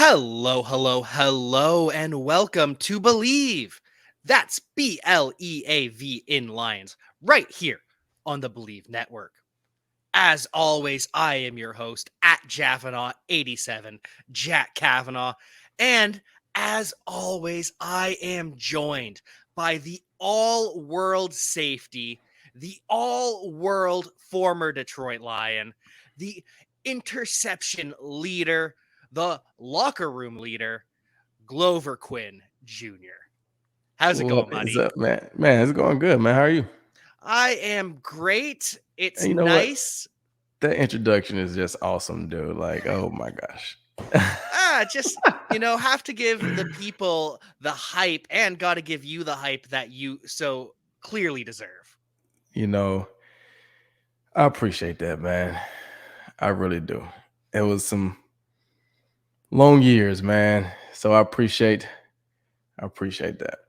Hello, hello, hello, and welcome to Believe. That's BLEAV in Lions, right here on the Believe Network. As always, I am your host at Cavanagh87, Jack Cavanagh, and as always, I am joined by the all-world safety, the all-world former Detroit Lion, the interception leader, the locker room leader, Glover Quin Jr. How's it What going, is buddy? up, man? Man, it's going good, man. How are you? I am great. It's And you know what? nice. That introduction is just awesome, dude. Like, oh my gosh. Just have to give the people the hype and got to give you the hype that you so clearly deserve. you know, I appreciate that, man. I really do. It was some long years, man. So I appreciate that.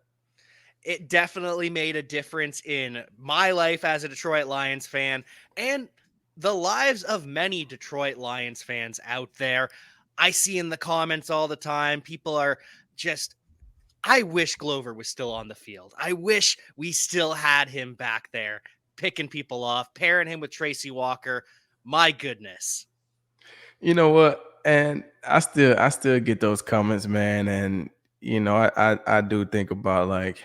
It definitely made a difference in my life as a Detroit Lions fan and the lives of many Detroit Lions fans out there. I see in the comments all the time people are just I wish Glover was still on the field. I wish we still had him back there picking people off, pairing him with Tracy Walker. My goodness. You know what? And I still get those comments, man. And I do think about like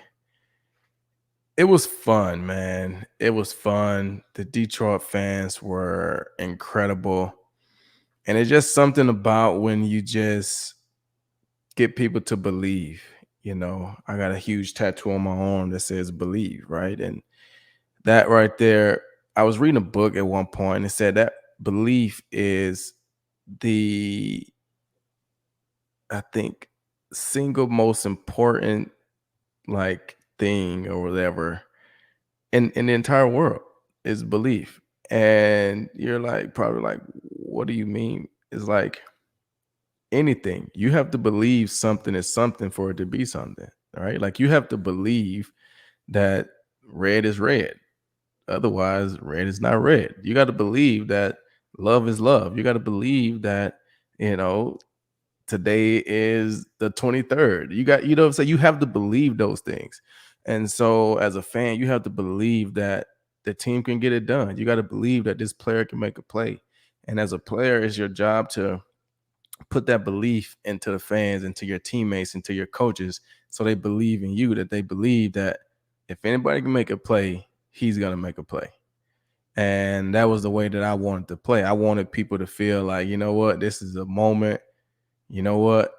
it was fun, man. It was fun. The Detroit fans were incredible. And it's just something about when you just get people to believe. I got a huge tattoo on my arm that says believe, right? And that right there, I was reading a book at one point and it said that belief is the, I think, single most important like thing or whatever in the entire world is belief. And you're like, probably like, what do you mean? It's like anything. You have to believe something is something for it to be something, right? Like you have to believe that red is red. Otherwise, red is not red. You got to believe that love is love. You got to believe that, you know, today is the 23rd. You know what I'm saying? You have to believe those things. And so as a fan, you have to believe that the team can get it done. You got to believe that this player can make a play. And as a player, it's your job to put that belief into the fans, into your teammates, into your coaches, so they believe in you, that they believe that if anybody can make a play, he's gonna make a play. And that was the way that I wanted to play. I wanted people to feel like, you know what, this is a moment. You know what?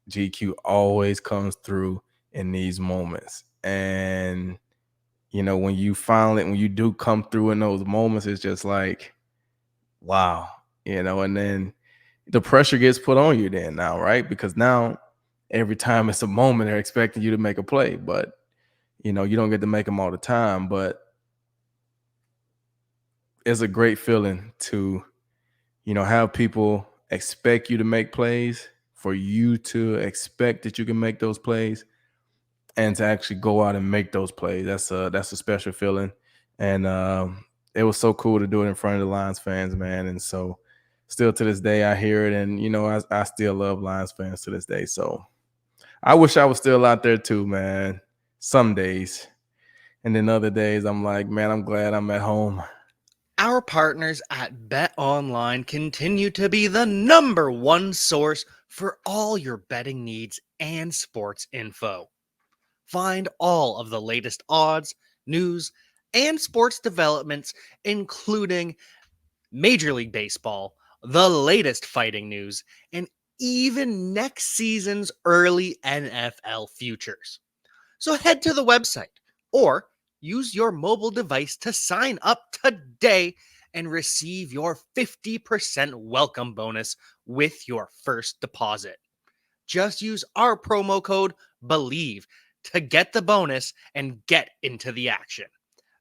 GQ always comes through in these moments. And when you do come through in those moments, it's just like, wow, and then the pressure gets put on you then now, right? Because now every time it's a moment, they're expecting you to make a play, but you don't get to make them all the time. But it's a great feeling to, have people expect you to make plays, for you to expect that you can make those plays, and to actually go out and make those plays. That's a special feeling. And it was so cool to do it in front of the Lions fans, man. And so still to this day I hear it, and I still love Lions fans to this day. So I wish I was still out there too, man. Some days. And then other days I'm like, man, I'm glad I'm at home. Our partners at Bet Online continue to be the number one source for all your betting needs and sports info. Find all of the latest odds, news, and sports developments, including Major League Baseball, the latest fighting news, and even next season's early NFL futures. So head to the website or use your mobile device to sign up today and receive your 50% welcome bonus with your first deposit. Just use our promo code BELIEVE to get the bonus and get into the action.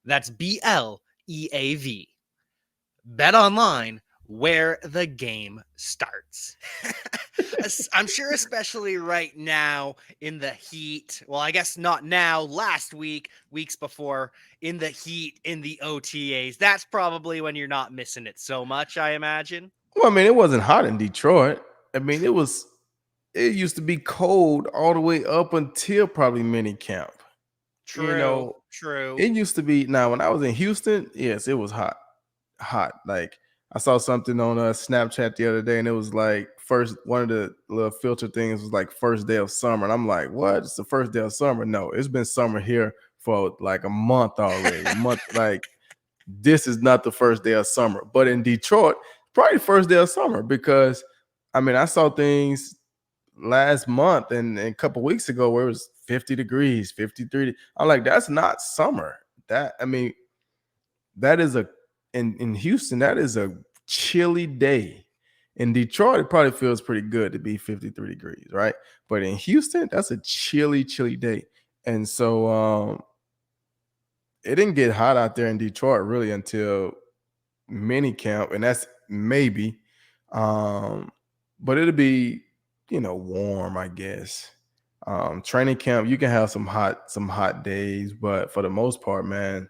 That's BLEAV. Bet online where the game starts. I'm sure, especially right now in the heat. Well, I guess not now, last week, weeks before, in the heat, in the OTAs. That's probably when you're not missing it so much, I imagine. Well, I mean, it wasn't hot in Detroit. I mean, it used to be cold all the way up until probably mini camp. You True, know, true. it used to be now when I was in Houston, yes, it was hot. Hot. Like I saw something on Snapchat the other day, and it was like first one of the little filter things was like first day of summer. And I'm like, what? It's the first day of summer. No, it's been summer here for like a month already. A month, like this is not the first day of summer. But in Detroit, probably the first day of summer because I mean, I saw things last month and a couple weeks ago where it was 50 degrees, 53. I'm like, that's not summer. That I mean, that is a in Houston, that is a chilly day. In Detroit, it probably feels pretty good to be 53 degrees, right? But in Houston, that's a chilly, chilly day. And so it didn't get hot out there in Detroit really until mini camp, and that's maybe. Um, but it'll be, warm, I guess. Training camp, you can have some hot days, but for the most part, man,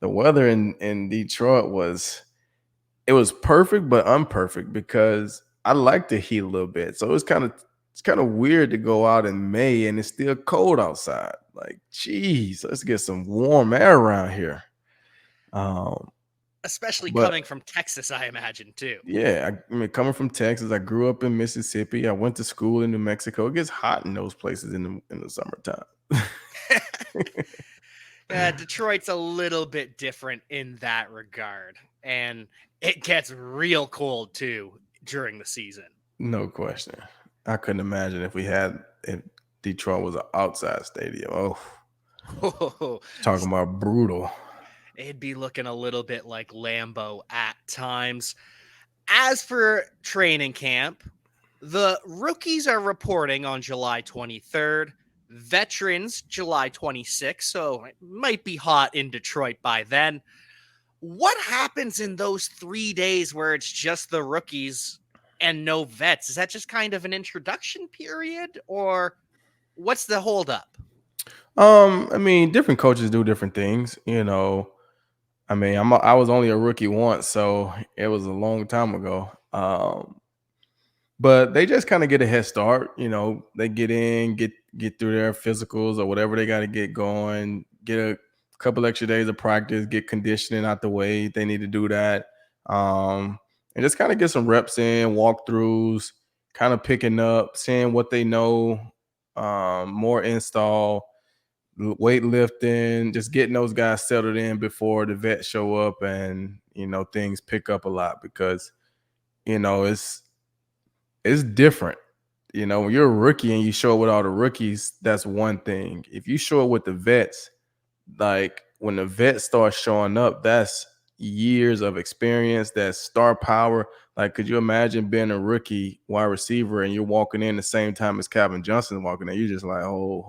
the weather in Detroit was perfect but unperfect because I like the heat a little bit. So it's kind of weird to go out in May and it's still cold outside. Like, geez, let's get some warm air around here. Um, Especially but coming from Texas, I imagine, too. yeah, I mean, coming from Texas, I grew up in Mississippi. I went to school in New Mexico. It gets hot in those places in the summertime. Detroit's a little bit different in that regard. And it gets real cold, too, during the season. No question. I couldn't imagine if Detroit was an outside stadium. Oh, talking about brutal. It'd be looking a little bit like Lambeau at times. As for training camp, the rookies are reporting on July 23rd, veterans July 26th, so it might be hot in Detroit by then. What happens in those 3 days where it's just the rookies and no vets? Is that just kind of an introduction period, or what's the holdup? I mean, different coaches do different things. I mean, I was only a rookie once, so it was a long time ago. But they just kind of get a head start. They get in, get through their physicals or whatever they got to get going, get a couple extra days of practice, get conditioning out the way. They need to do that. Um, and just kind of get some reps in, walkthroughs, kind of picking up, seeing what they know, more install, weightlifting, just getting those guys settled in before the vets show up and, things pick up a lot because, it's different. When you're a rookie and you show up with all the rookies, that's one thing. If you show up with the vets, like when the vets start showing up, that's years of experience, that's star power. Like, could you imagine being a rookie wide receiver and you're walking in the same time as Calvin Johnson walking in? You're just like, oh,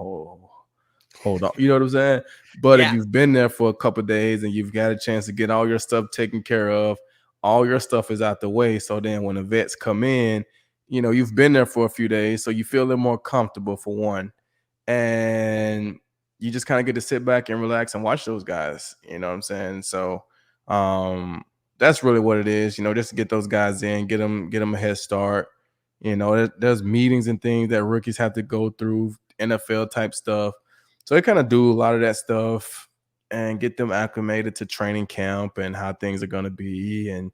hold on. You know what I'm saying? But if Yeah, you've been there for a couple of days and you've got a chance to get all your stuff taken care of, all your stuff is out the way. So then when the vets come in, you've been there for a few days, so you feel a little more comfortable for one. And you just kind of get to sit back and relax and watch those guys. You know what I'm saying? So that's really what it is, just to get those guys in, get them a head start. There's meetings and things that rookies have to go through, NFL type stuff. So they kind of do a lot of that stuff and get them acclimated to training camp and how things are going to be. And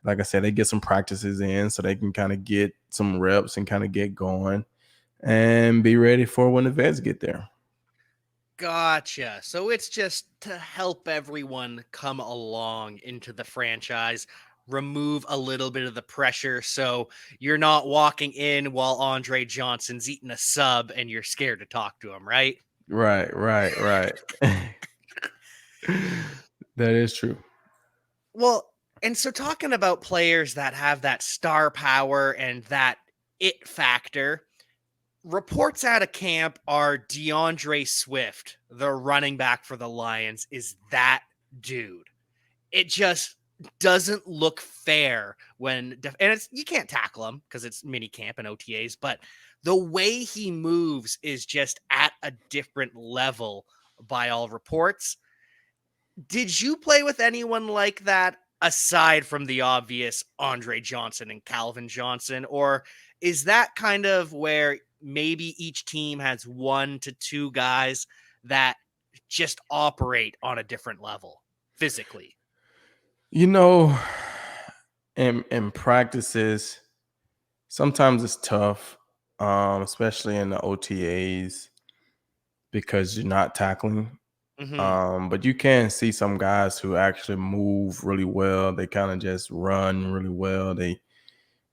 like I said, they get some practices in so they can kind of get some reps and kind of get going and be ready for when the vets get there. gotcha. So it's just to help everyone come along into the franchise, remove a little bit of the pressure so you're not walking in while Andre Johnson's eating a sub and you're scared to talk to him, right? Right, right, right. That is true. Well, and so talking about players that have that star power and that it factor, reports out of camp are DeAndre Swift, the running back for the Lions, is that dude. It just doesn't look fair and you can't tackle him because it's mini camp and OTAs, but the way he moves is just at a different level by all reports. Did you play with anyone like that aside from the obvious Andre Johnson and Calvin Johnson? Or is that kind of where maybe each team has 1 to 2 guys that just operate on a different level physically? You know, in practices, sometimes it's tough, especially in the OTAs because you're not tackling. Mm-hmm. But you can see some guys who actually move really well. They kind of just run really well. They,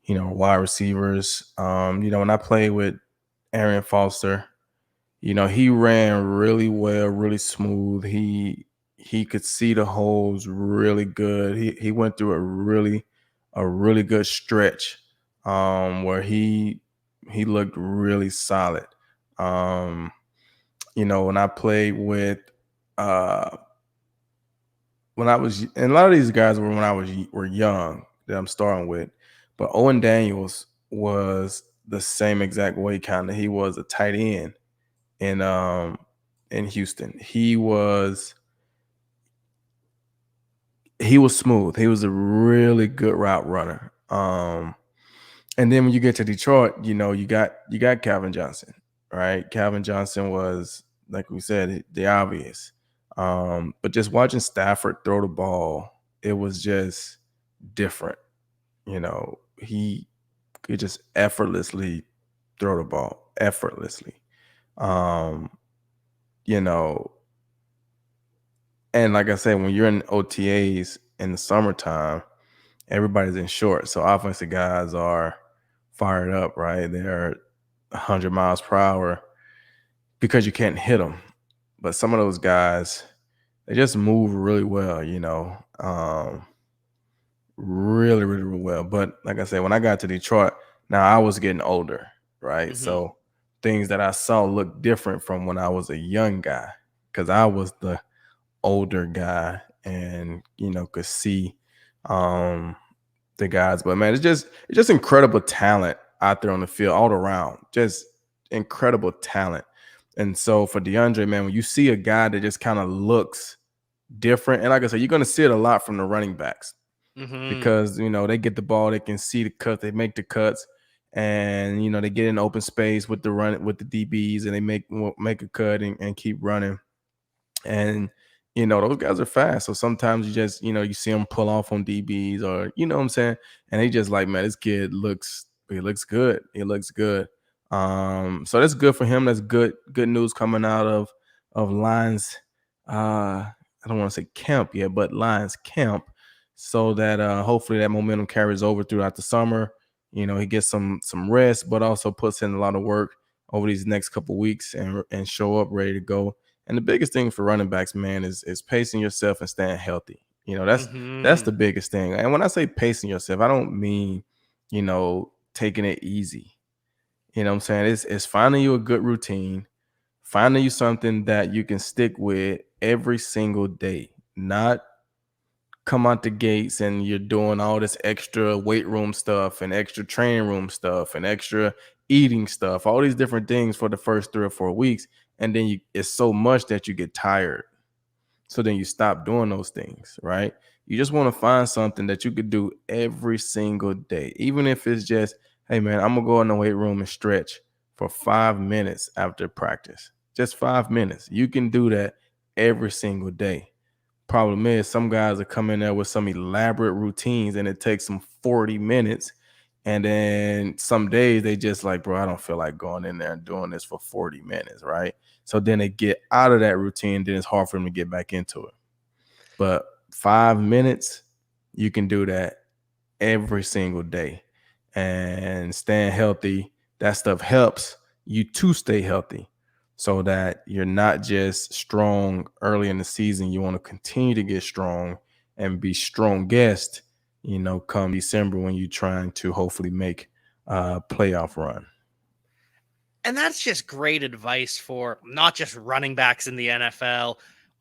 wide receivers. When I played with Aaron Foster, he ran really well, really smooth. He could see the holes really good. He went through a really good stretch where he looked really solid. Um, when I played with uh when I was, and a lot of these guys were when were young that I'm starting with, but Owen Daniels was the same exact way kind of. He was a tight end in in Houston. He was smooth. He was a really good route runner. And then when you get to Detroit, you got Calvin Johnson, right? Calvin Johnson was, like we said, the obvious. But just watching Stafford throw the ball, it was just different. He could just effortlessly throw the ball, effortlessly. Um, you know, and like I said, when you're in OTAs in the summertime, everybody's in shorts. So offensive guys are fired up, right? They're 100 miles per hour because you can't hit them. But some of those guys, they just move really well, really, really, really well. But like I said, when I got to Detroit, now I was getting older, right? Mm-hmm. So things that I saw looked different from when I was a young guy because I was the older guy and, could see the guys. But man, it's just incredible talent out there on the field all around. Just incredible talent. And so for DeAndre, man, when you see a guy that just kind of looks different, and like I said, you're going to see it a lot from the running backs Mm-hmm. because they get the ball, they can see the cut, they make the cuts, and they get in open space with the run with the DBs, and they make a cut and keep running. And those guys are fast, so sometimes you just you see them pull off on DBs, or what I'm saying, and they just like, man, this kid looks good. He looks good. So that's good for him. That's good news coming out of Lions. I don't want to say camp yet, but Lions camp, so that hopefully that momentum carries over throughout the summer. He gets some rest, but also puts in a lot of work over these next couple weeks and show up ready to go. And the biggest thing for running backs, man, is pacing yourself and staying healthy. That's the Mm-hmm. biggest thing. And when I say pacing yourself, I don't mean, taking it easy. You know what I'm saying? It's finding you a good routine, finding you something that you can stick with every single day, not come out the gates and you're doing all this extra weight room stuff and extra training room stuff and extra eating stuff, all these different things for the first 3 or 4 weeks. And then it's so much that you get tired. So then you stop doing those things, right? You just want to find something that you could do every single day, even if it's just, hey, man, I'm going to go in the weight room and stretch for 5 minutes after practice. Just 5 minutes. You can do that every single day. Problem is, some guys are coming there with some elaborate routines and it takes them 40 minutes. And then some days they just like, bro, I don't feel like going in there and doing this for 40 minutes, right? So then they get out of that routine, then it's hard for them to get back into it. But 5 minutes, you can do that every single day. And staying healthy, that stuff helps you to stay healthy so that you're not just strong early in the season. You want to continue to get strong and be strongest, come December when you're trying to hopefully make a playoff run. And that's just great advice for not just running backs in the NFL,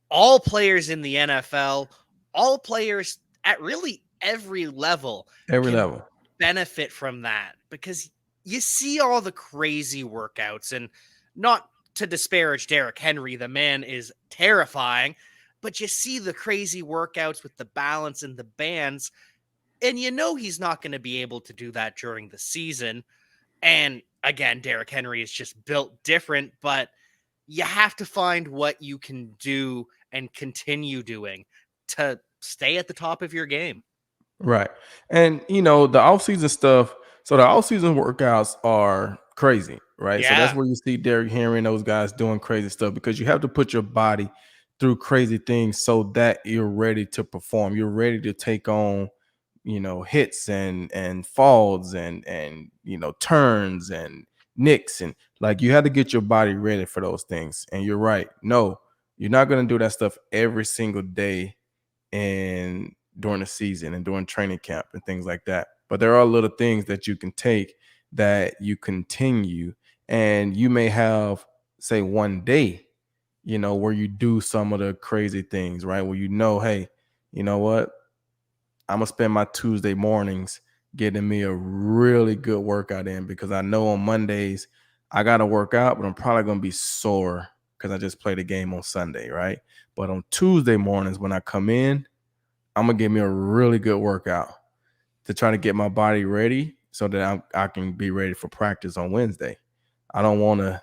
all players in the NFL, all players at really every level Every can level. benefit from that because you see all the crazy workouts, and not to disparage Derrick Henry, the man is terrifying. but you see the crazy workouts with the balance and the bands, and you know he's not going to be able to do that during the season. And again, Derrick Henry is just built different, but you have to find what you can do and continue doing to stay at the top of your game. Right. And the offseason stuff, so the offseason workouts are crazy, right? So that's Yeah. where you see Derrick Henry and those guys doing crazy stuff because you have to put your body through crazy things so that you're ready to perform. You're ready to take on, hits and falls and turns and nicks, and like you have to get your body ready for those things. And you're right. No, you're not going to do that stuff every single day and during the season and during training camp and things like that. But there are little things that you can take that you continue, and you may have, say, one day, where you do some of the crazy things, right? Where hey, you know what? I'm gonna spend my Tuesday mornings getting me a really good workout in because I know on Mondays I gotta work out, but I'm probably gonna be sore because I just played a game on Sunday, right? But on Tuesday mornings when I come in, I'm gonna give me a really good workout to try to get my body ready so that I can be ready for practice on Wednesday. I don't want to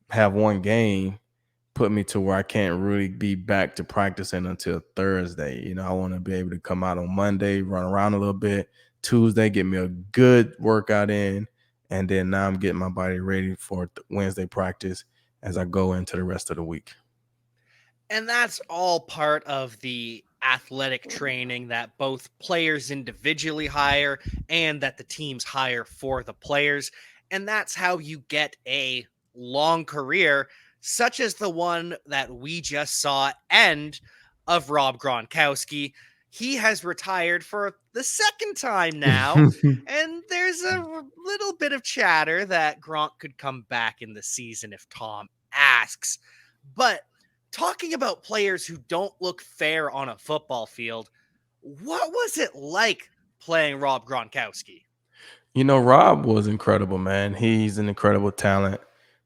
have one game put me to where I can't really be back to practicing until Thursday. I want to be able to come out on Monday, run around a little bit, Tuesday, get me a good workout in, and then now I'm getting my body ready for Wednesday practice as I go into the rest of the week. And that's all part of the athletic training that both players individually hire and that the teams hire for the players. And that's how you get a long career, such as the one that we just saw end of Rob Gronkowski. He has retired for the second time now, and there's a little bit of chatter that Gronk could come back in the season if Tom asks. But talking about players who don't look fair on a football field, what was it like playing Rob Gronkowski? Rob was incredible, man. He's an incredible talent.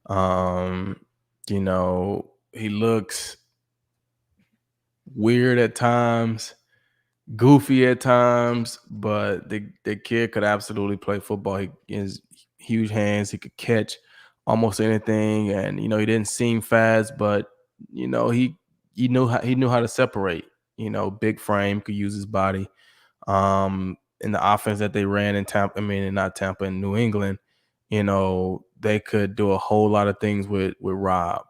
Um, he looks weird at times, goofy at times, but the kid could absolutely play football. He has huge hands. He could catch almost anything, and he didn't seem fast, but he knew how to separate. Big frame, could use his body. In the offense that they ran in Tampa, not Tampa, in New England, they could do a whole lot of things with Rob.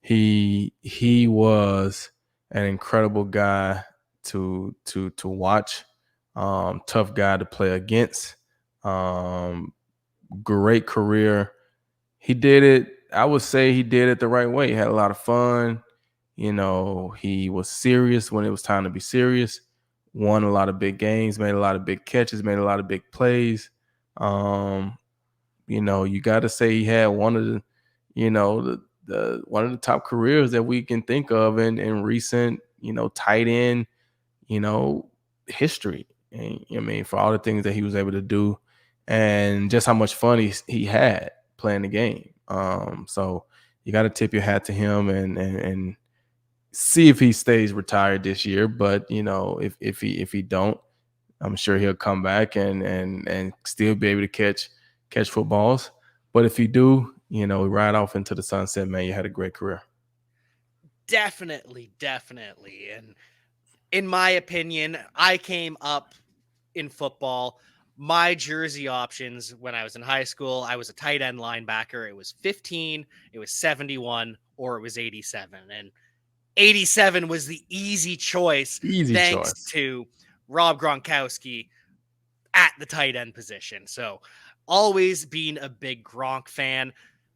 He was an incredible guy to watch. Tough guy to play against. Great career. He did it. I would say he did it the right way. He had a lot of fun. He was serious when it was time to be serious. Won a lot of big games, made a lot of big catches, made a lot of big plays. You got to say he had one of the one of the top careers that we can think of in recent, tight end, history. And, for all the things that he was able to do and just how much fun he had playing the game. So you got to tip your hat to him and see if he stays retired this year. But if he don't, I'm sure he'll come back and still be able to catch footballs. But if you do, ride off into the sunset, man. You had a great career. Definitely, definitely. And in my opinion, I came up in football. My jersey options when I was in high school, I was a tight end linebacker. It was 15, it was 71, or it was 87. And 87 was the easy choice Easy thanks choice. to Rob Gronkowski at the tight end position. So always been a big Gronk fan.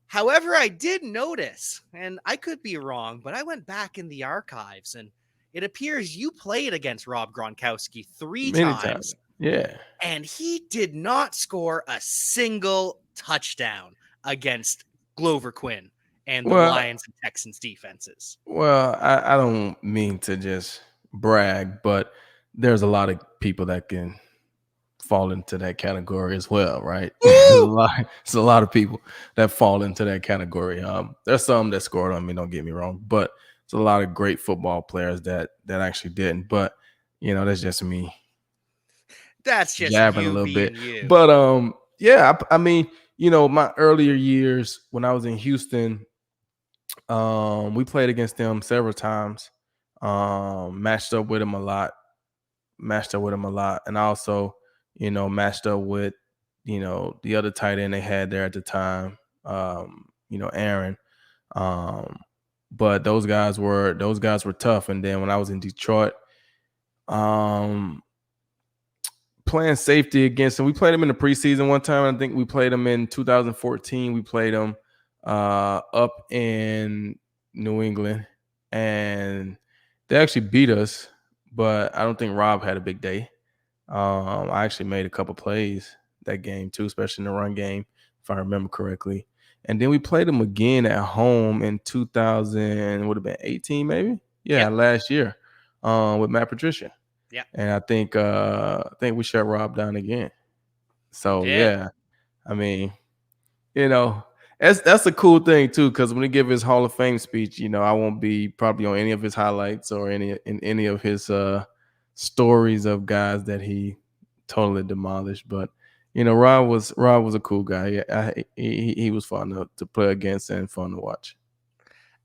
However, I did notice, and I could be wrong, but I went back in the archives and it appears you played against Rob Gronkowski 3 Many times. times, Yeah. and he did not score a single touchdown against Glover Quin and the Well, Lions and Texans defenses. I don't mean to just brag, but there's a lot of people that can fall into that category as well, right? Woo! It's a lot of people that fall into that category. There's some that scored on me, don't get me wrong, but There's a lot of great football players that actually didn't. But that's just me That's just jabbing a you little bit. being you. But yeah, I mean, my earlier years when I was in Houston, we played against them several times. Matched up with them a lot. And I also, matched up with, the other tight end they had there at the time, Aaron. Um, but those guys were tough. And then when I was in Detroit, um, playing safety against them, we played them in the preseason one time. I think we played them in 2014. We played them up in New England, and they actually beat us. But I don't think Rob had a big day. I actually made a couple plays that game too, especially in the run game, if I remember correctly. And then we played them again at home in 2000, would have been 18 maybe? Yeah, Yep. last year, with Matt Patricia. Yep. And I think we shut Rob down again. You So did. yeah, I mean, you know, that's a cool thing too, because when he give his Hall of Fame speech, I won't be probably on any of his highlights or any of his stories of guys that he totally demolished. But Rob was a cool guy. Yeah, he was fun to play against and fun to watch.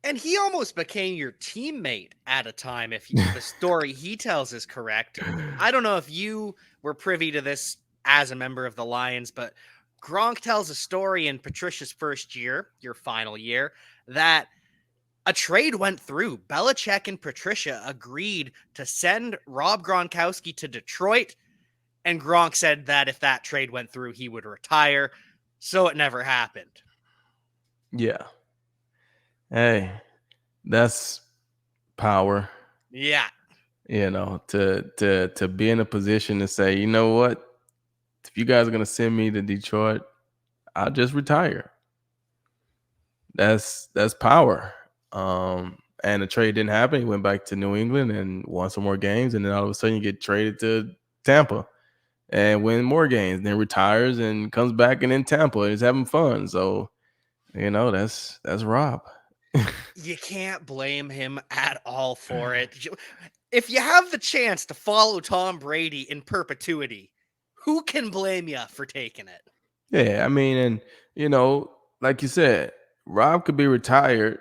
And he almost became your teammate at a time, if the story he tells is correct. I don't know if you were privy to this as a member of the Lions, but Gronk tells a story in Patricia's first year, your final year, that a trade went through. Belichick and Patricia agreed to send Rob Gronkowski to Detroit, and Gronk said that if that trade went through, he would retire. So it never happened. Yeah. Hey, that's power. Yeah. To be in a position to say, you know what, if you guys are gonna send me to Detroit, I'll just retire. That's power. And the trade didn't happen. He went back to New England and won some more games, and then all of a sudden you get traded to Tampa and win more games, then retires and comes back and in Tampa and is having fun. So, that's Rob. You can't blame him at all for it. If you have the chance to follow Tom Brady in perpetuity, who can blame you for taking it? Yeah, I mean, and like you said, Rob could be retired,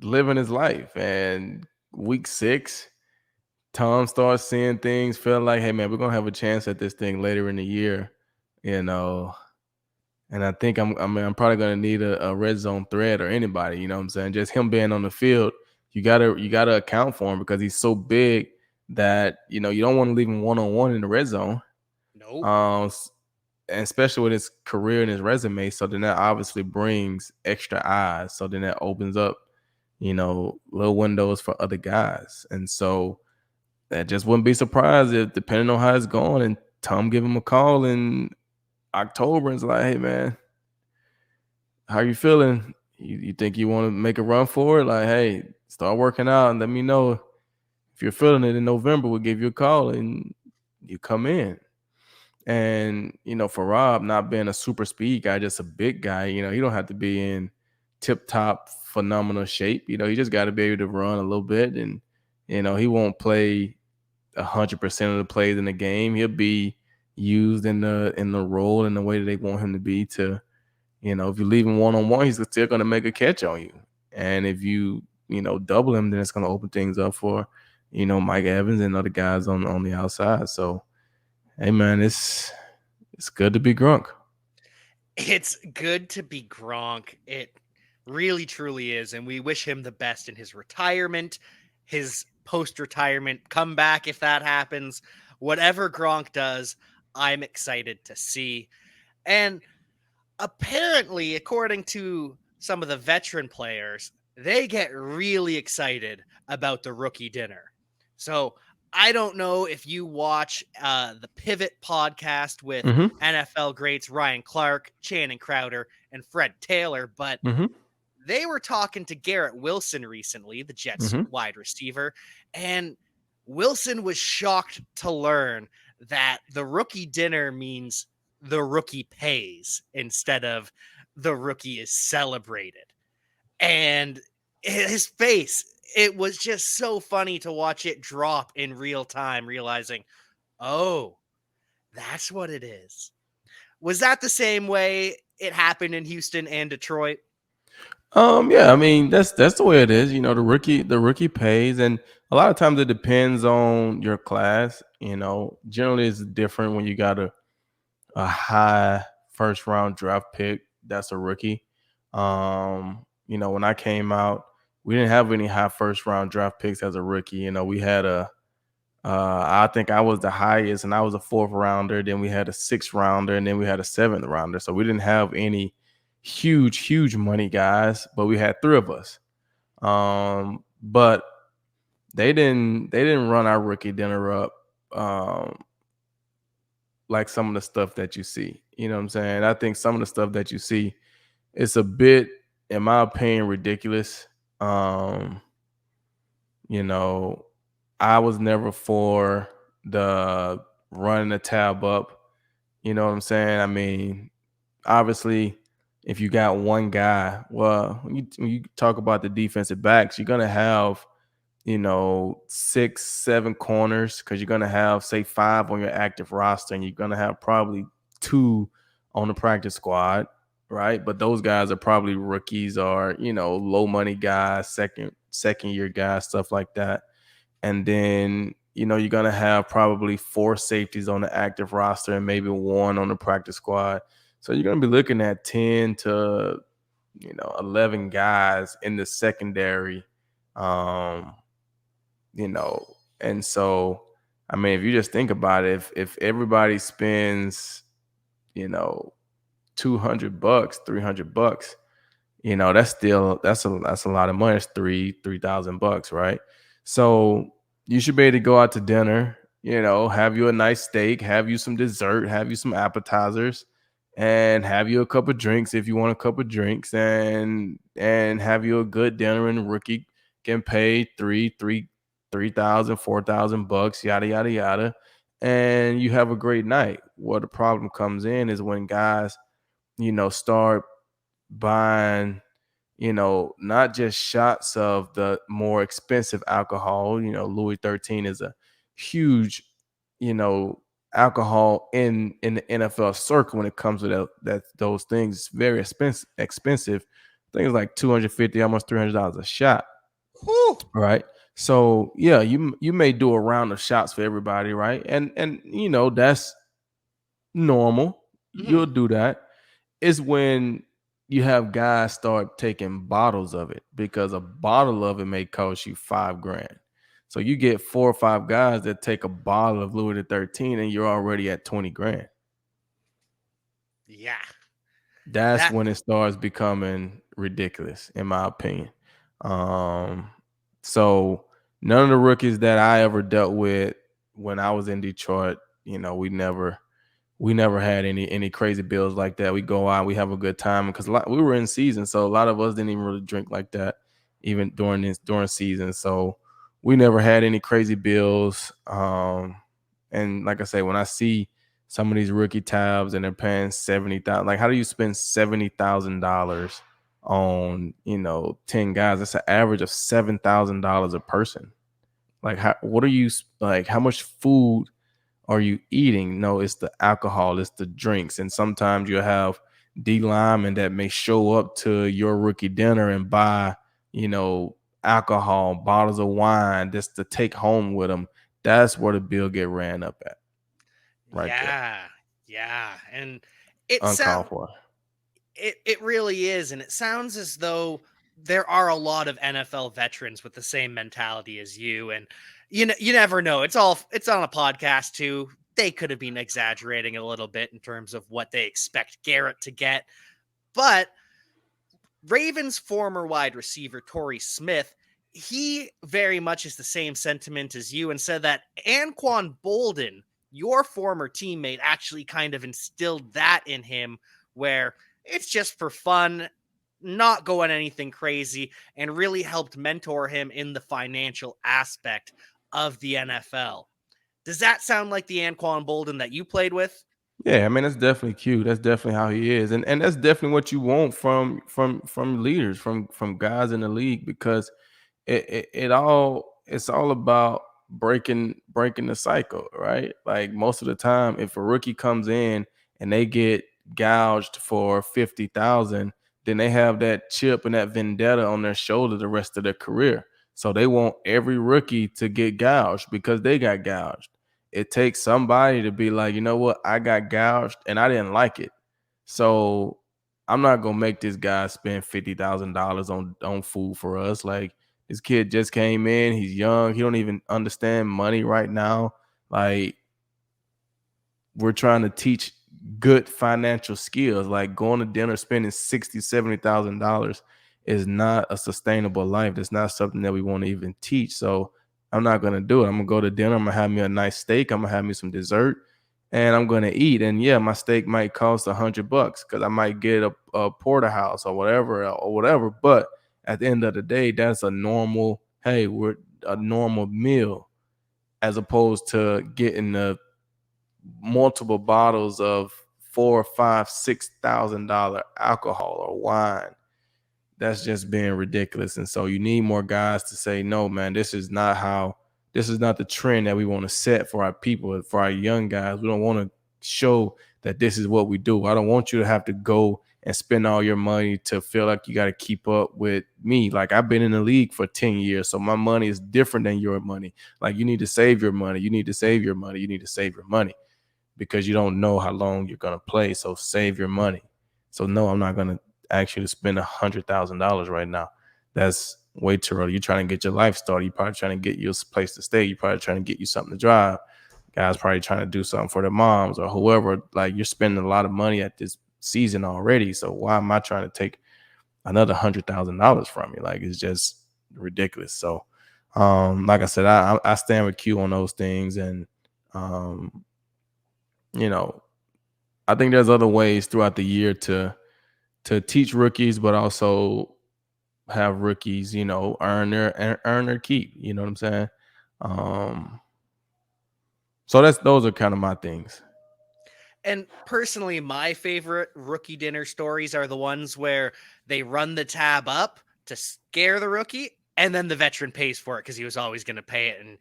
living his life, and week 6, Tom starts seeing things, feeling like, hey man, we're gonna have a chance at this thing later in the year, you know. And I think I'm probably gonna need a red zone threat or anybody, you know what I'm saying? Just him being on the field, you gotta account for him because he's so big that you don't want to leave him one-on-one in the red zone. Nope. Um, and especially with his career and his resume. So then that obviously brings extra eyes. So then that opens up, little windows for other guys. And so that just wouldn't be surprised if, depending on how it's going, and Tom give him a call in October and it's like, hey man, how you feeling? You think you want to make a run for it? Like, hey, start working out and let me know if you're feeling it in November. We'll give you a call and you come in. And, for Rob not being a super speed guy, just a big guy, he don't have to be in tip top phenomenal shape. He just got to be able to run a little bit. And, he won't play 100% of the plays in the game. He'll be used in the role in the way that they want him to be to, if you leave him one-on-one, he's still going to make a catch on you. And if you, double him, then it's going to open things up for, Mike Evans and other guys on the outside. So, hey man, it's good to be Gronk. It's good to be Gronk. It really truly is. And we wish him the best in his retirement, his post retirement comeback, if that happens. Whatever Gronk does, I'm excited to see. And apparently, according to some of the veteran players, they get really excited about the rookie dinner. So I don't know if you watch the Pivot podcast with Mm-hmm. NFL greats Ryan Clark, Channing Crowder, and Fred Taylor, but Mm-hmm. they were talking to Garrett Wilson recently, the Jets Mm-hmm. wide receiver, and Wilson was shocked to learn that the rookie dinner means the rookie pays instead of the rookie is celebrated. And his face, it was just so funny to watch it drop in real time, realizing, oh, that's what it is. Was that the same way it happened in Houston and Detroit? Yeah, I mean that's the way it is. The rookie pays, and a lot of times it depends on your class. Generally it's different when you got a high first round draft pick that's a rookie. When I came out, we didn't have any high first round draft picks as a rookie. We had I think I was the highest, and I was a fourth rounder. Then we had a sixth rounder, and then we had a seventh rounder. So we didn't have any huge money guys, but we had three of us. But they didn't run our rookie dinner up like some of the stuff that you see. You know what I'm saying? I think some of the stuff that you see, it's a bit, in my opinion, ridiculous. Um, you know, I was never for the running the tab up. You know what I'm saying? I mean, obviously, if you got one guy, well, when you talk about the defensive backs, you're gonna have 6, 7 corners because you're gonna have, say, 5 on your active roster, and you're gonna have probably 2 on the practice squad, right? But those guys are probably rookies or low money guys, second year guys, stuff like that. And then you're gonna have probably 4 safeties on the active roster and maybe 1 on the practice squad. So you're gonna be looking at 10 to 11 guys in the secondary. Um, you know, and so I mean, if you just think about it, if everybody spends, you know, $200, $300, that's a lot of money. It's 3,000 bucks, right? So you should be able to go out to dinner, have you a nice steak, have you some dessert, have you some appetizers, and have you a cup of drinks if you want a cup of drinks, and have you a good dinner. And the rookie can pay 3,000, 4,000 bucks, yada yada yada, and you have a great night. What the problem comes in is when guys start buying, not just shots of the more expensive alcohol. Louis 13 is a huge, you know, alcohol in the NFL circle when it comes to those things. It's very expensive. Things like 250, almost $300 a shot. Whew. Right. So yeah, you may do a round of shots for everybody, right? And that's normal. Mhm. You'll do that. Is when you have guys start taking bottles of it, because a bottle of it may cost you 5 grand. So you get 4 or 5 guys that take a bottle of Louis the 13 and you're already at 20 grand. Yeah. That's That when it starts becoming ridiculous, in my opinion. Um, so none of the rookies that I ever dealt with when I was in Detroit, we never had any crazy bills like that. We go out, we have a good time because we were in season, so a lot of us didn't even really drink like that, even during season. So we never had any crazy bills. And like I say, when I see some of these rookie tabs and they're paying 70,000, like how do you spend $70,000 on 10 guys? That's an average of $7,000 a person. Like what are you like? How much food are you eating? No, it's the alcohol, it's the drinks. And sometimes you'll have D linemen that may show up to your rookie dinner and buy, alcohol, bottles of wine just to take home with them. That's where the bill get ran up at, right there. yeah. Yeah. And it Uncalled sound for. it really is, and it sounds as though there are a lot of NFL veterans with the same mentality as you. And you never know. It's on a podcast too. They could have been exaggerating a little bit in terms of what they expect Garrett to get, but Ravens former wide receiver Torrey Smith, he very much is the same sentiment as you, and said that Anquan Bolden, your former teammate, actually kind of instilled that in him, where it's just for fun, not going anything crazy, and really helped mentor him in the financial aspect of the NFL. Does that sound like the Anquan Bolden that you played with? Yeah, I mean that's definitely cute. That's definitely how he is, and that's definitely what you want from leaders, from guys in the league, because it's all about breaking the cycle, right? Like most of the time, if a rookie comes in and they get gouged for 50,000, then they have that chip and that vendetta on their shoulder the rest of their career. So they want every rookie to get gouged because they got gouged. It takes somebody to be like, you know what, I got gouged and I didn't like it. So I'm not gonna make this guy spend $50,000 on food for us. Like, this kid just came in, he's young, he don't even understand money right now. Like, we're trying to teach good financial skills. Like going to dinner, spending $60,000, $70,000 is not a sustainable life. That's not something that we want to even teach. So I'm not gonna do it. I'm gonna go to dinner. I'm gonna have me a nice steak. I'm gonna have me some dessert, and I'm gonna eat. And yeah, my steak might cost $100 because I might get a porterhouse or whatever. But at the end of the day, that's a normal. Hey, we're a normal meal, as opposed to getting the multiple bottles of four, five, $6,000 alcohol or wine. That's just being ridiculous. And so you need more guys to say, no, man, this is not the trend that we want to set for our people, for our young guys. We don't want to show that this is what we do. I don't want you to have to go and spend all your money to feel like you got to keep up with me. Like, I've been in the league for 10 years, so my money is different than your money. Like, you need to save your money. You need to save your money. You need to save your money, because you don't know how long you're going to play. So save your money. So no, I'm not going to ask you to spend $100,000 right now. That's way too early. You're trying to get your life started. You're probably trying to get you a place to stay. You're probably trying to get you something to drive. Guys probably trying to do something for their moms or whoever. Like, you're spending a lot of money at this season already. So why am I trying to take another $100,000 from you? Like, it's just ridiculous. So, like I said, I stand with Q on those things. And, you know, I think there's other ways throughout the year to teach rookies, but also have rookies, earn their keep. You know what I'm saying? Um, so those are kind of my things. And personally, my favorite rookie dinner stories are the ones where they run the tab up to scare the rookie, and then the veteran pays for it because he was always going to pay it. And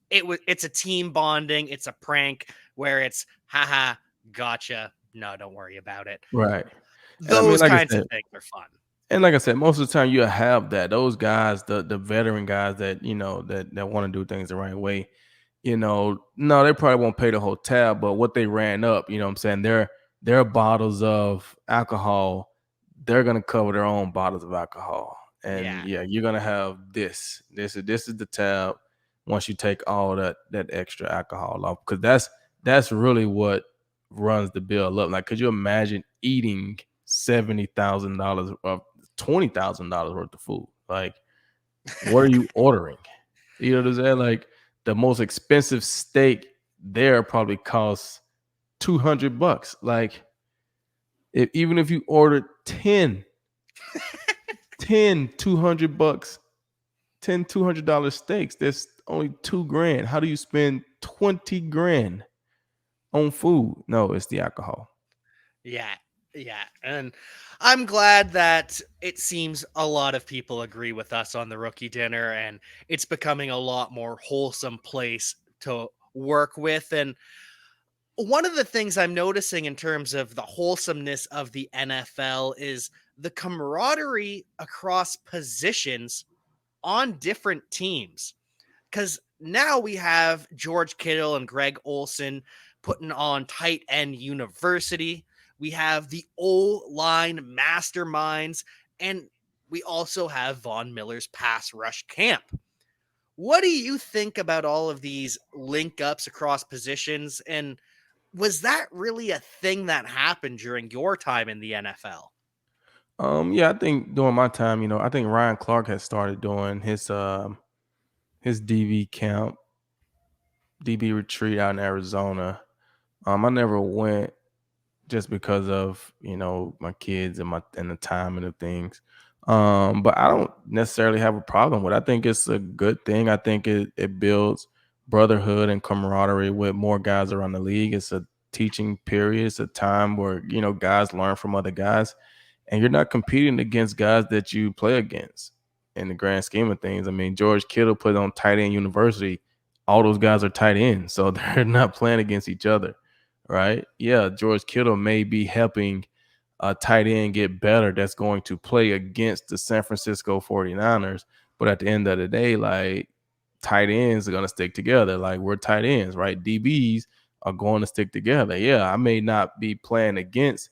it's a team bonding, it's a prank where it's haha, gotcha. No, don't worry about it. Right. And I mean, Those kinds of things are fun. like I said, most of the time you have that. Those guys, the veteran guys that that want to do things the right way. No, they probably won't pay the whole tab, but what they ran up, you know what I'm saying? Their bottles of alcohol, they're gonna cover their own bottles of alcohol. And Yeah. yeah, you're gonna have this. This is the tab once you take all that extra alcohol off. Because that's really what runs the bill up. Like, could you imagine eating $70,000 of $20,000 worth of food? Like, what are you ordering? You know what I'm saying? Like, the most expensive steak there probably costs $200. Like, even if you ordered 10, 10 $200, 10 $200 steaks, that's only $2,000. How do you spend 20 grand on food? No, it's the alcohol. Yeah. Yeah. And I'm glad that it seems a lot of people agree with us on the rookie dinner, and it's becoming a lot more wholesome place to work with. And one of the things I'm noticing in terms of the wholesomeness of the NFL is the camaraderie across positions on different teams. Because now we have George Kittle and Greg Olson putting on tight end university. We have the OLine Masterminds, and we also have Von Miller's pass rush camp. What do you think about all of these link ups across positions? And was that really a thing that happened during your time in the NFL? Yeah, I think during my time, I think Ryan Clark has started doing his DV camp, DB retreat out in Arizona. I never went, just because of my kids and the time and the things. But I don't necessarily have a problem with it. I think it's a good thing. I think it builds brotherhood and camaraderie with more guys around the league. It's a teaching period. It's a time where, guys learn from other guys, and you're not competing against guys that you play against in the grand scheme of things. I mean, George Kittle put on tight end university. All those guys are tight ends, so they're not playing against each other, right? Yeah, George Kittle may be helping a tight end get better that's going to play against the San Francisco 49ers. But at the end of the day, like, tight ends are going to stick together. Like, we're tight ends, right? DBs are going to stick together. Yeah, I may not be playing against,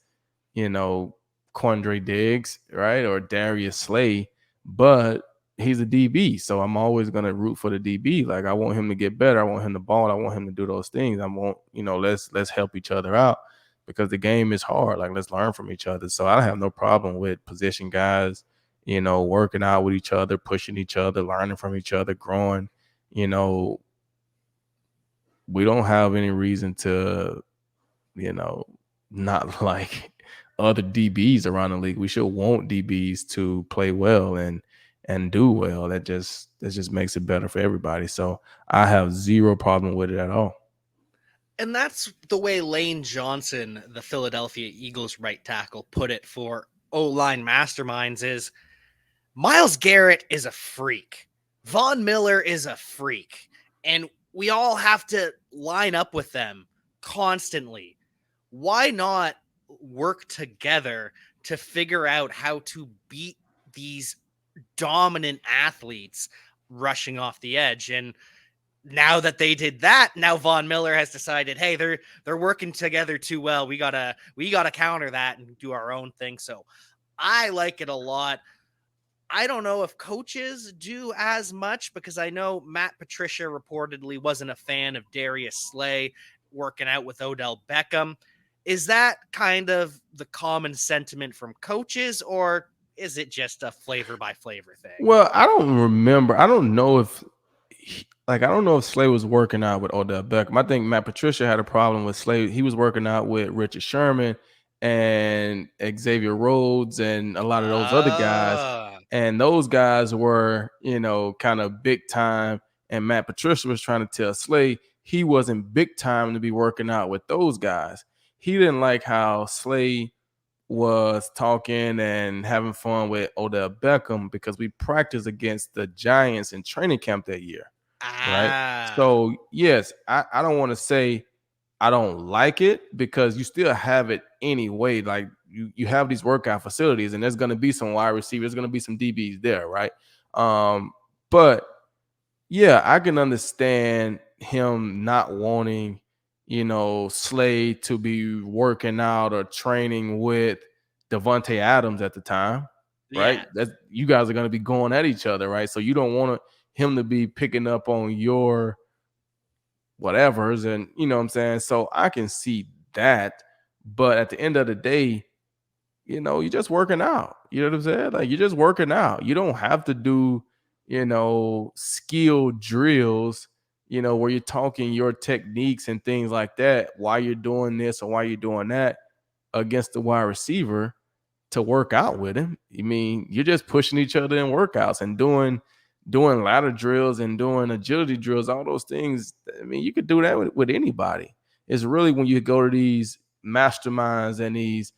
Quandre Diggs, right? Or Darius Slay, but he's a DB. So I'm always going to root for the DB. Like, I want him to get better. I want him to ball. I want him to do those things. I want, let's help each other out because the game is hard. Like, let's learn from each other. So I have no problem with position guys, working out with each other, pushing each other, learning from each other, growing. We don't have any reason to, not like other DBs around the league. We should want DBs to play well and do well. That just makes it better for everybody. So I have zero problem with it at all. And that's the way Lane Johnson, the Philadelphia Eagles right tackle, put it for OLine Masterminds is Myles Garrett is a freak. Von Miller is a freak. And we all have to line up with them constantly. Why not work together to figure out how to beat these dominant athletes rushing off the edge? And now that they did that, now Von Miller has decided, hey, they're working together too well. We gotta counter that and do our own thing. So I like it a lot. I don't know if coaches do as much because I know Matt Patricia reportedly wasn't a fan of Darius Slay working out with Odell Beckham. Is that kind of the common sentiment from coaches, or is it just a flavor by flavor thing? Well, I don't remember. I don't know if I don't know if Slay was working out with Odell Beckham. I think Matt Patricia had a problem with Slay. He was working out with Richard Sherman and Xavier Rhodes and a lot of those other guys. And those guys were, kind of big time. And Matt Patricia was trying to tell Slay he wasn't big time to be working out with those guys. He didn't like how Slay was talking and having fun with Odell Beckham because we practiced against the Giants in training camp that year. Right. So, yes, I don't want to say I don't like it because you still have it anyway. Like, you have these workout facilities and there's going to be some wide receivers, there's going to be some DBs there. Right. But yeah, I can understand him not wanting, Slay to be working out or training with Devontae Adams at the time, right? Yeah. You guys are going to be going at each other, right? So you don't want him to be picking up on your whatevers, and you know what I'm saying? So I can see that, but at the end of the day, you're just working out. You know what I'm saying? Like, you're just working out. You don't have to do, skill drills, where you're talking your techniques and things like that, why you're doing this or why you're doing that against the wide receiver to work out with him. I mean, you're just pushing each other in workouts and doing ladder drills and doing agility drills, all those things. I mean, you could do that with anybody. It's really when you go to these masterminds and these,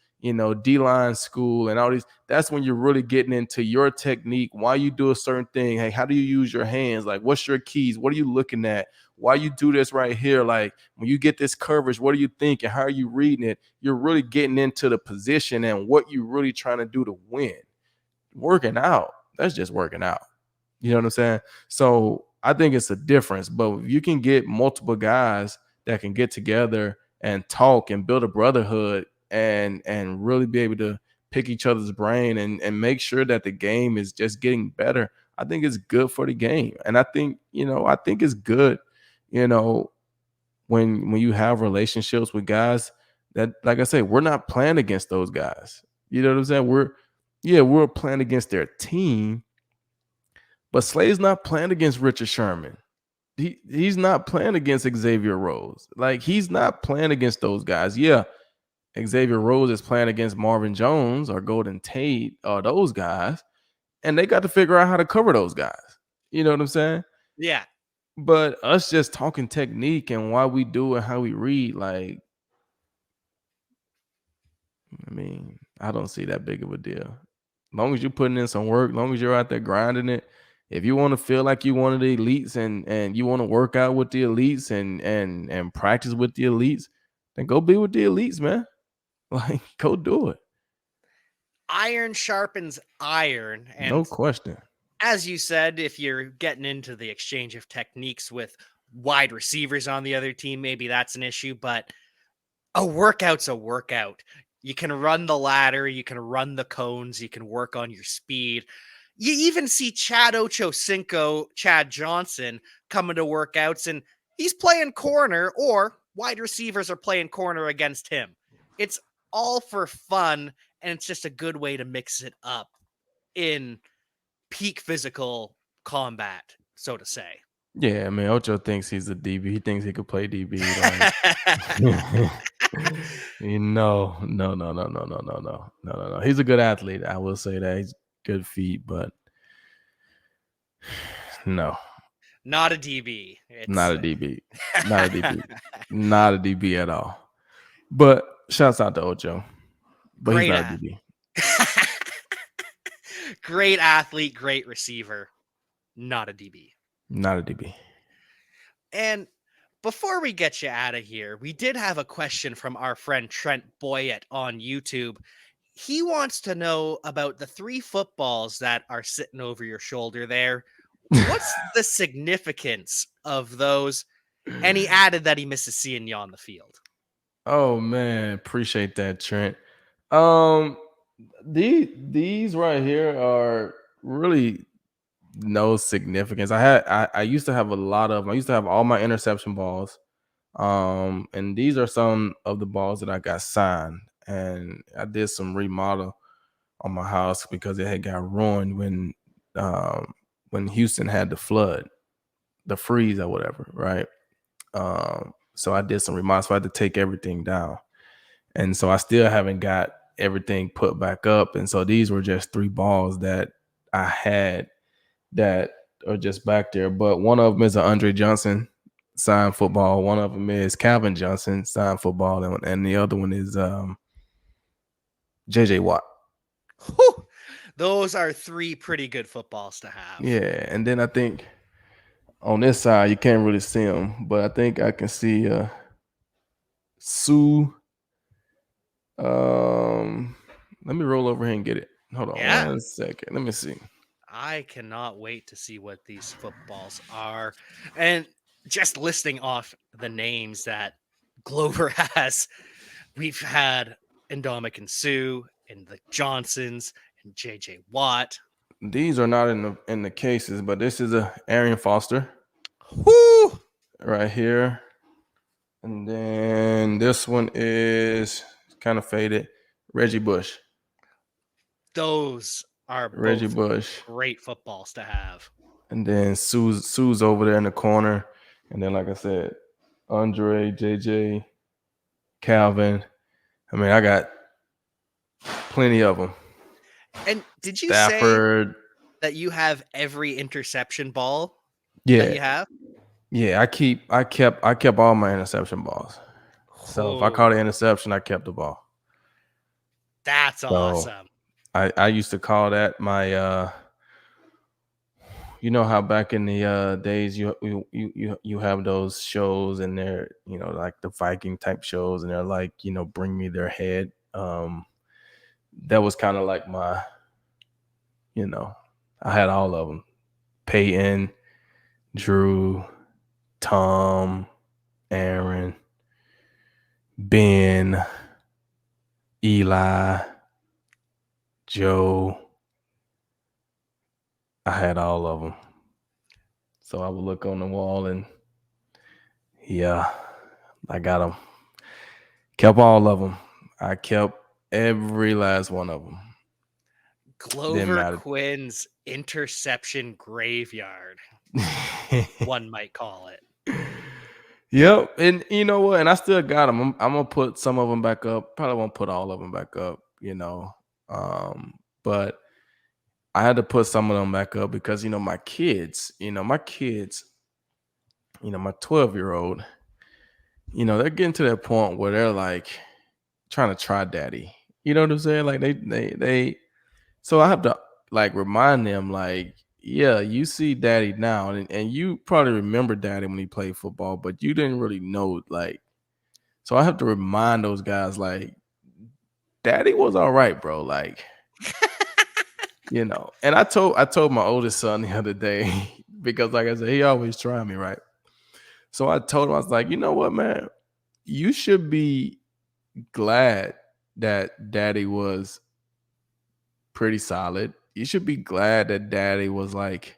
D-line school and all these, that's when you're really getting into your technique, why you do a certain thing. Hey, how do you use your hands? Like, what's your keys? What are you looking at? Why you do this right here? Like, when you get this coverage, what are you thinking? How are you reading it? You're really getting into the position and what you're really trying to do to win. Working out, that's just working out. You know what I'm saying? So I think it's a difference. But if you can get multiple guys that can get together and talk and build a brotherhood and really be able to pick each other's brain and make sure that the game is just getting better, I think it's good for the game. And I think it's good, when you have relationships with guys that, like I say, we're not playing against those guys. You know what I'm saying? We're playing against their team, but Slay's not playing against Richard Sherman. He's not playing against Xavier Rhodes. Like, he's not playing against those guys. Yeah, Xavier Rhodes is playing against Marvin Jones or Golden Tate or those guys, and they got to figure out how to cover those guys. You know what I'm saying? Yeah. But us just talking technique and why we do and how we read, like, mean, I don't see that big of a deal. As long as you're putting in some work, as long as you're out there grinding it. If you want to feel like you one of the elites and you want to work out with the elites and practice with the elites, then go be with the elites, man. Like, go do it. Iron sharpens iron. No And question. as you said, if you're getting into the exchange of techniques with wide receivers on the other team, maybe that's an issue, but a workout's a workout. You can run the ladder, you can run the cones, you can work on your speed. You even see Chad Ochocinco, Chad Johnson coming to workouts, and he's playing corner, or wide receivers are playing corner against him. It's all for fun, and it's just a good way to mix it up in peak physical combat, so to say. Yeah, I mean, Ocho thinks he's a DB. He thinks he could play DB. Like, no. He's a good athlete. I will say that he's good feet, but no, Not a DB. not a DB, not a DB, not a DB at all. But shouts out to Ocho, but he's Great not a at. DB, Great athlete, great receiver, not a DB. not a DB. And before we get you out of here, we did have a question from our friend Trent Boyett on YouTube. He wants to know about the 3 footballs that are sitting over your shoulder there. What's the significance of those? And he added that he misses seeing you on the field. Oh man, appreciate that, Trent. These right here are really no significance. I used to have a lot of them. I used to have all my interception balls. And these are some of the balls that I got signed. And I did some remodel on my house because it had got ruined when Houston had the flood, the freeze or whatever, right? So I did some remodel. So I had to take everything down. And so I still haven't got everything put back up. And so these were just 3 balls that I had that are just back there. But one of them is an Andre Johnson signed football. One of them is Calvin Johnson signed football. And the other one is JJ Watt. Whew! Those are 3 pretty good footballs to have. Yeah. And then I think on this side, you can't really see them, but I think I can see Sue. Let me roll over here and get it. Hold on 1 second. Let me see. I cannot wait to see what these footballs are. And just listing off the names that Glover has, we've had Indomitian Sue and the Johnsons and JJ Watt. These are not in the cases, but this is a Arian Foster. Whoo! Right here. And then this one is kind of faded. Reggie Bush. Those are Reggie both Bush. great footballs to have. And then Sue's over there in the corner. And then, like I said, Andre, JJ, Calvin. I mean, I got plenty of them. And did you Stafford. say that you have every interception ball Yeah. that you have? Yeah, I kept all my interception balls. So if I caught an interception, I kept the ball. That's awesome. I used to call that my you know how back in the days you have those shows and they're, you know, like the Viking type shows and they're like, you know, bring me their head. That was kind of like my, you know, I had all of them. Peyton, Drew, Tom, Aaron, Ben, Eli, Joe. I had all of them. So I would look on the wall and yeah, I got them. Kept all of them. I kept every last one of them. Glover Quin's interception graveyard, one might call it. Yep. And you know what? And I still got them. I'm going to put some of them back up. Probably won't put all of them back up, you know. But I had to put some of them back up because, you know, my 12-year-old, you know, they're getting to that point where they're like trying to try daddy. You know what I'm saying? Like they so I have to like remind them like, yeah, you see daddy now and you probably remember daddy when he played football, but you didn't really know like so I have to remind those guys like daddy was all right, bro. Like, and I told my oldest son the other day because like I said, he always try me, right? So I told him, I was like, you know what, man? You should be glad that daddy was pretty solid. You should be glad that daddy was like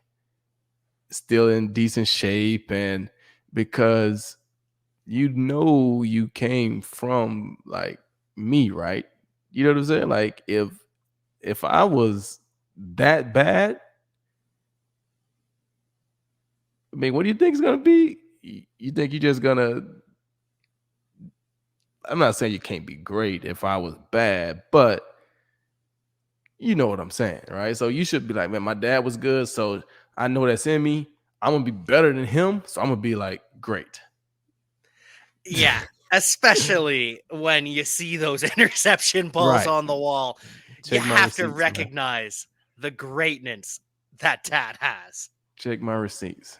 still in decent shape and because you came from like me, right? You know what I'm saying? Like if I was that bad, I mean, what do you think is gonna be? You think you're just gonna I'm not saying you can't be great if I was bad, but you know what I'm saying, right? So you should be like, man, my dad was good, so I know that's in me. I'm gonna be better than him, so I'm gonna be like great. Yeah, especially when you see those interception balls Right. on the wall, you Check my have to receipts, man. recognize the greatness that Tad has. Check my receipts.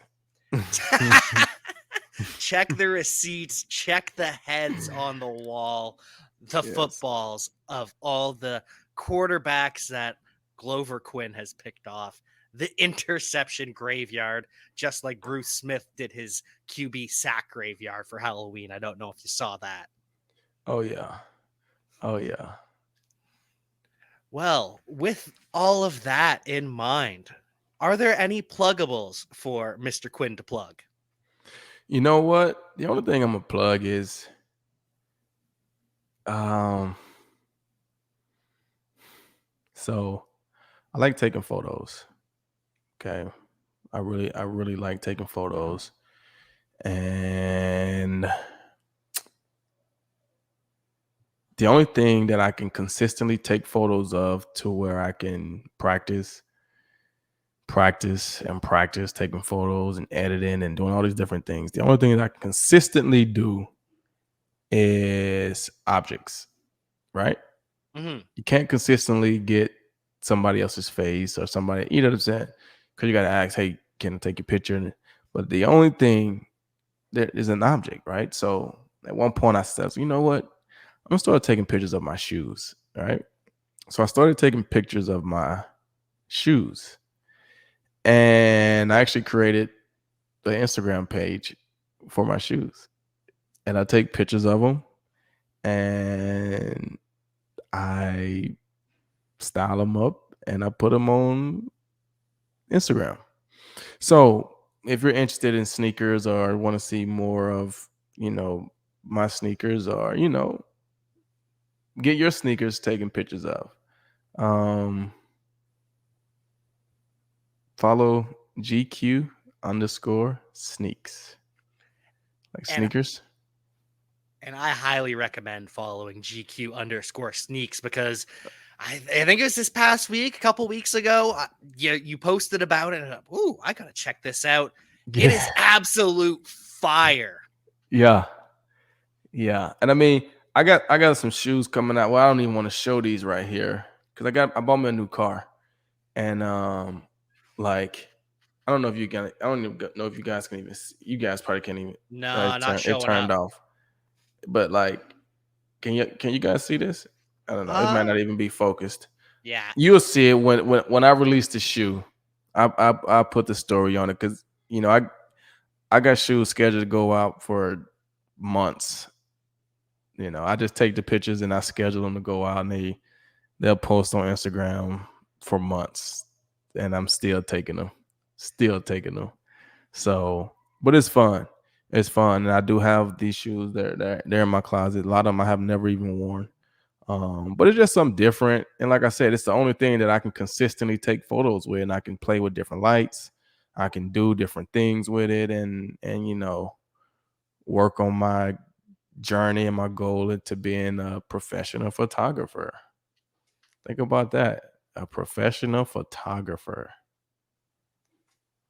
Check the receipts, check the heads on the wall, the Yes. footballs of all the quarterbacks that Glover Quin has picked off, the interception graveyard, just like Bruce Smith did his QB sack graveyard for Halloween. I don't know if you saw that. Oh yeah. Oh yeah. Well, with all of that in mind, are there any pluggables for Mr. Quinn to plug? You know what? The only thing I'm gonna plug is um so I like taking photos. Okay. I really like taking photos. And the only thing that I can consistently take photos of to where I can practice taking photos and editing and doing all these different things. The only thing that I can consistently do is objects, right? Mhm. You can't consistently get somebody else's face or somebody, you know what I'm saying? Because you got to ask, hey, can I take your picture? But the only thing that is an object, right? So at one point I said, you know what? I'm gonna start taking pictures of my shoes. All right. So I started taking pictures of my shoes. And I actually created the Instagram page for my shoes. And I take pictures of them and I style them up and I put them on Instagram. So if you're interested in sneakers or want to see more of, you know, my sneakers or, get your sneakers taken pictures of. Um, follow GQ underscore sneaks. Like And sneakers. and I highly recommend following GQ underscore sneaks because I think it was this past week, a couple weeks ago. You posted about it. And ooh, I gotta check this out. It Yeah. is absolute fire. Yeah. Yeah. And I mean, I got some shoes coming out. Well, I don't even want to show these right here. Because I bought me a new car. And like I don't know if you can I don't even know if you guys can even you guys probably can't even No, not it showing turned up. off. But like can you guys see this? I don't know. It might Uh, not even be focused. yeah. You'll see it when I release the shoe. I put the story on it because I got shoes scheduled to go out for months. I just take the pictures and I schedule them to go out and they'll post on Instagram for months. And I'm still taking them. Still taking them. So, but it's fun. It's fun. And I do have these shoes. They're in my closet. A lot of them I have never even worn. But it's just something different. And like I said, it's the only thing that I can consistently take photos with, and I can play with different lights. I can do different things with it, and work on my journey and my goal to being a professional photographer. Think about that, a professional photographer.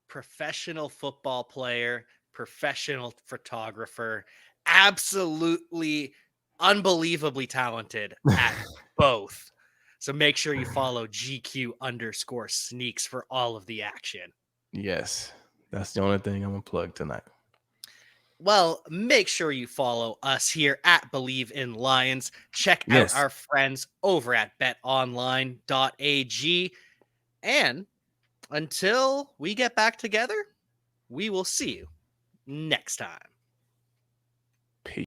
Professional football player, professional photographer, absolutely unbelievably talented at both. So make sure you follow GQ_sneaks for all of the action. Yes. That's the only thing I'm gonna plug tonight. Well, make sure you follow us here at Believe in Lions. Check out Yes. our friends over at betonline.ag. And until we get back together, we will see you next time. Peace.